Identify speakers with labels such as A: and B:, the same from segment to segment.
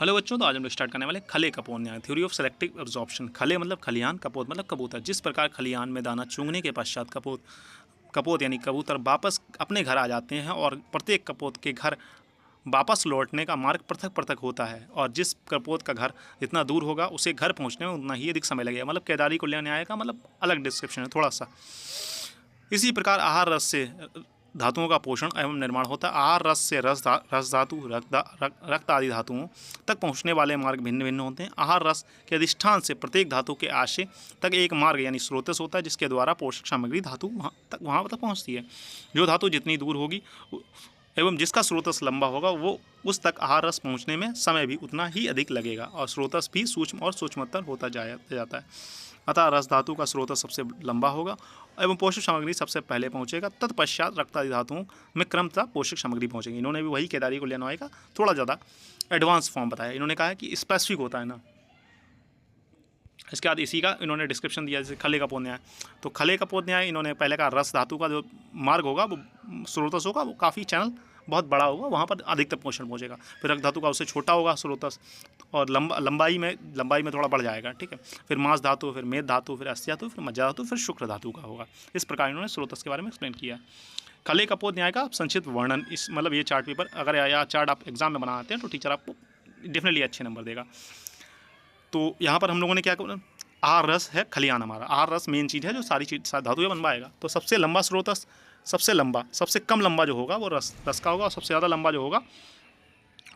A: Hello बच्चों, तो आज हम लोग स्टार्ट करने वाले खले कपोत न्याय, थ्योरी ऑफ सेलेक्टिव एब्जॉर्प्शन। खले मतलब खलियान, कपोत मतलब कबूतर। जिस प्रकार खलियान में दाना चुगने के पश्चात कपोत कपोत यानी कबूतर वापस अपने घर आ जाते हैं और प्रत्येक कपोत के घर वापस लौटने का मार्ग पृथक पृथक होता है, और जिस कपोत का घर जितना दूर होगा उसे घर पहुंचने में उतना ही अधिक समय लगेगा। मतलब केदारी कल्याण न्याय का मतलब अलग डिस्क्रिप्शन है थोड़ा सा। इसी प्रकार आहार रस से धातुओं का पोषण एवं निर्माण होता है। आहार रस से रस धातु रक्त आदि धातुओं तक पहुँचने वाले मार्ग भिन्न भिन्न होते हैं। आहार रस के अधिष्ठान से प्रत्येक धातु के आशय तक एक मार्ग यानी स्रोतस होता है, जिसके द्वारा पोषक सामग्री धातु वहाँ तक पहुँचती है। जो धातु जितनी दूर होगी एवं जिसका स्रोतस लंबा होगा वो उस तक आहार रस पहुँचने में समय भी उतना ही अधिक लगेगा, और स्रोतस भी सूक्ष्म और सूक्ष्मतर होता जाता है। अतः रस धातु का स्रोतस सबसे लंबा होगा एवं पोषक सामग्री सबसे पहले पहुंचेगा। तत्पश्चात रक्त आदि धातुओं में क्रमतः पोषक सामग्री पहुंचेगी। इन्होंने भी वही केदारी कल्याण न्याय का थोड़ा ज़्यादा एडवांस फॉर्म बताया। इन्होंने कहा है कि स्पेसिफिक होता है ना। इसके बाद इसी का इन्होंने डिस्क्रिप्शन दिया, जैसे खले कपोत न्याय। तो खले कपोत न्याय इन्होंने पहले कहा रस धातु का जो मार्ग होगा वो स्रोतस होगा, वो काफ़ी चैनल बहुत बड़ा होगा, वहाँ पर अधिकतम पोषण पहुँचेगा। फिर रक्त धातु का उससे छोटा होगा स्रोतस, और लंबाई में थोड़ा बढ़ जाएगा, ठीक है। फिर मांस धातु, फिर मेद धातु, फिर अस्थि धातु, फिर मज्जा धातु, फिर शुक्र धातु का होगा। इस प्रकार इन्होंने स्रोतस के बारे में एक्सप्लेन किया। खले कपोत न्याय का संक्षिप्त वर्णन, इस मतलब ये चार्ट पेपर अगर या चार्ट आप एग्जाम में बनाते हैं तो टीचर आपको डेफिनेटली अच्छे नंबर देगा। तो यहाँ पर हम लोगों ने क्या कहा, आहार रस है खलियान हमारा। आहार रस मेन चीज़ है जो सारी चीज धातुएं बनवाएगा। तो सबसे लंबा स्रोतस, सबसे लंबा, सबसे कम लंबा जो होगा वो रस का होगा, और सबसे ज़्यादा लंबा जो होगा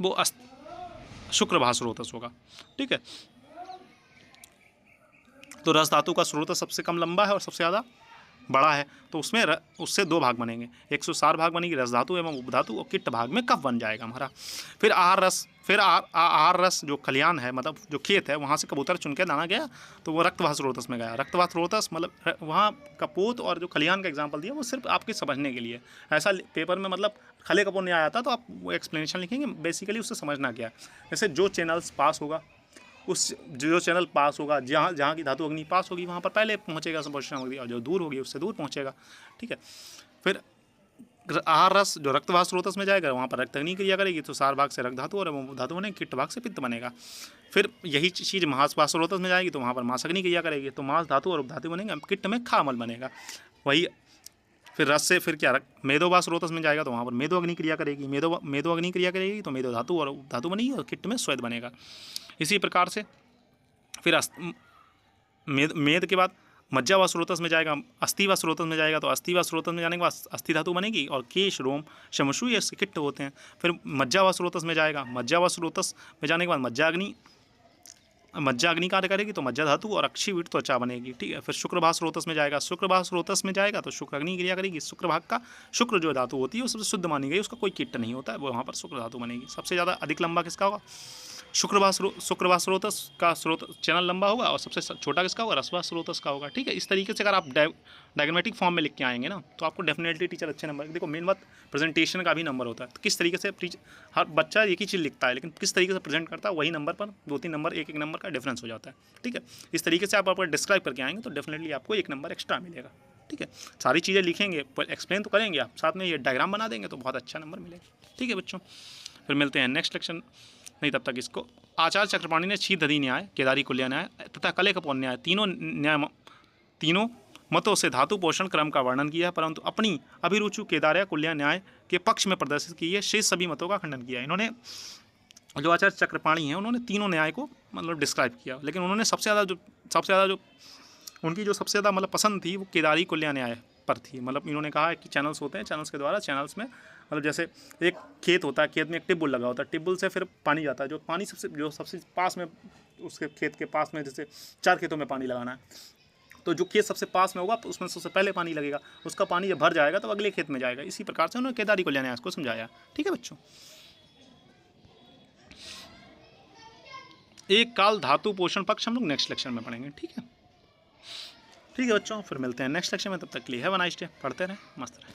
A: वो शुक्र स्रोतस होगा, ठीक है। तो रस धातु का स्रोतस सबसे कम लंबा है और सबसे ज़्यादा बड़ा है, तो उसमें उससे दो भाग बनेंगे, 104 भाग बनेगी रस धातु एवं उपधातु, और किट्ट भाग में कफ बन जाएगा हमारा। फिर आहार रस जो खलियान है, मतलब जो खेत है, वहाँ से कबूतर चुन के दाना गया तो वो रक्तवाह स्रोतस में गया। रक्तवाह स्रोतस मतलब वहाँ कपोत और जो खलियान का एग्जाम्पल दिया वो सिर्फ आपके समझने के लिए। ऐसा पेपर में मतलब खले कपोत नहीं आया था तो आप वो एक्सप्लेनेशन लिखेंगे, बेसिकली उससे समझना क्या है। जैसे जो चैनल्स पास होगा, उस जो चैनल पास होगा, जहाँ की धातु अग्नि पास होगी वहाँ पर पहले पहुँचेगा पोषक सामग्री, और जो दूर होगी उससे दूर पहुँचेगा, ठीक है। फिर आहार रस जो रक्तवाह स्रोतस में जाएगा वहाँ पर रक्त अग्नि क्रिया करेगी, तो सार भाग से रक्त धातु और धातु बनेगी, किट्ट भाग से पित्त बनेगा। फिर यही चीज़ मांसवाह स्रोतस में जाएगी तो वहाँ पर मांस अग्नि क्रिया करेगी, तो मांस धातु और उपधातु बनेगा, किट्ट में खा अमल बनेगा। वही फिर रस से फिर क्या मेदोवाह स्रोतस में जाएगा तो वहाँ पर मेदो अग्नि क्रिया करेगी, मेदो अग्नि क्रिया करेगी तो मेदो धातु और धातु बनेगी, और किट्ट में स्वेद बनेगा। इसी प्रकार से फिर मेद के बाद मज्जावाह स्रोतस में जाएगा, अस्थिवाह स्रोतस में जाएगा, तो अस्थिवाह स्रोतस में जाने के बाद अस्थि धातु बनेगी, और केश, रोम, शमशु ये किट्ट होते हैं। फिर मज्जावाह स्रोतस में जाएगा, मज्जावाह स्रोतस में जाने के बाद मज्जा अग्नि कार्य करेगी तो मज्जा धातु और अक्षीवीट त्वचा बनेगी, ठीक है। फिर शुक्रभाग स्रोतस में जाएगा, शुक्रभाग स्रोतस में जाएगा तो शुक्र अग्नि क्रिया करेगी। शुक्र भाग का शुक्र जो धातु होती है वो सबसे शुद्ध मानी गई, उसका कोई किट्ट नहीं होता है, वो वहाँ पर शुक्र धातु बनेगी। सबसे ज़्यादा अधिक लंबा किसका होगा, शुक्रवाह स्रोतस का चैनल लंबा होगा, और सबसे छोटा किसका होगा, रसवाह स्रोतस का होगा, ठीक है। इस तरीके से अगर आप डायग्रामेटिक फॉर्म में लिख के आएंगे ना तो आपको डेफिनेटली टीचर अच्छे नंबर। देखो मेन बात प्रेजेंटेशन का भी नंबर होता है, तो किस तरीके से हर बच्चा एक ही चीज़ लिखता है, लेकिन किस तरीके से प्रेजेंट करता है वही नंबर पर 2-3 नंबर, एक नंबर का डिफरेंस हो जाता है, ठीक है। इस तरीके से आप डिस्क्राइब करके आएंगे तो डेफिनेटली आपको 1 नंबर एक्स्ट्रा मिलेगा, ठीक है। सारी चीज़ें लिखेंगे पर एक्सप्लेन तो करेंगे आप, साथ में ये डायग्राम बना देंगे तो बहुत अच्छा नंबर मिलेगा, ठीक है बच्चों। फिर मिलते हैं नेक्स्ट लेक्चर, नहीं तब तक इसको आचार्य चक्रपाणी ने शीतधि न्याय, केदारी कल्याण न्याय तथा कले कपोत न्याय तीनों मतों से धातु पोषण क्रम का वर्णन किया है, परंतु अपनी अभिरुचि केदार्य कल्याण न्याय के पक्ष में प्रदर्शित की है। शेष सभी मतों का खंडन किया। इन्होंने जो आचार्य चक्रपाणी हैं उन्होंने तीनों न्याय को मतलब डिस्क्राइब किया, लेकिन उन्होंने सबसे ज़्यादा जो उनकी जो सबसे ज़्यादा मतलब पसंद थी वो केदारी कल्याण न्याय पर थी। मतलब इन्होंने कहा है कि चैनल्स होते हैं, चैनल्स के द्वारा चैनल्स में मतलब जैसे एक खेत होता है, खेत में एक टिब्बल लगा होता है, टिब्बल से फिर पानी जाता है, जो पानी सबसे पास में उसके खेत के पास में, जैसे 4 खेतों में पानी लगाना है, तो जो खेत सबसे पास में होगा तो उसमें सबसे पहले पानी लगेगा, उसका पानी जब भर जाएगा तो अगले खेत में जाएगा। इसी प्रकार से उन्होंने केदारी कल्याण न्याय को समझाया, ठीक है बच्चों। एक काल धातु पोषण पक्ष हम लोग नेक्स्ट लेक्चर में पढ़ेंगे, ठीक है बच्चों। फिर मिलते हैं नेक्स्ट लेक्चर में, तब तक के लिए हैव अ नाइस डे। पढ़ते रहें, मस्त रहें।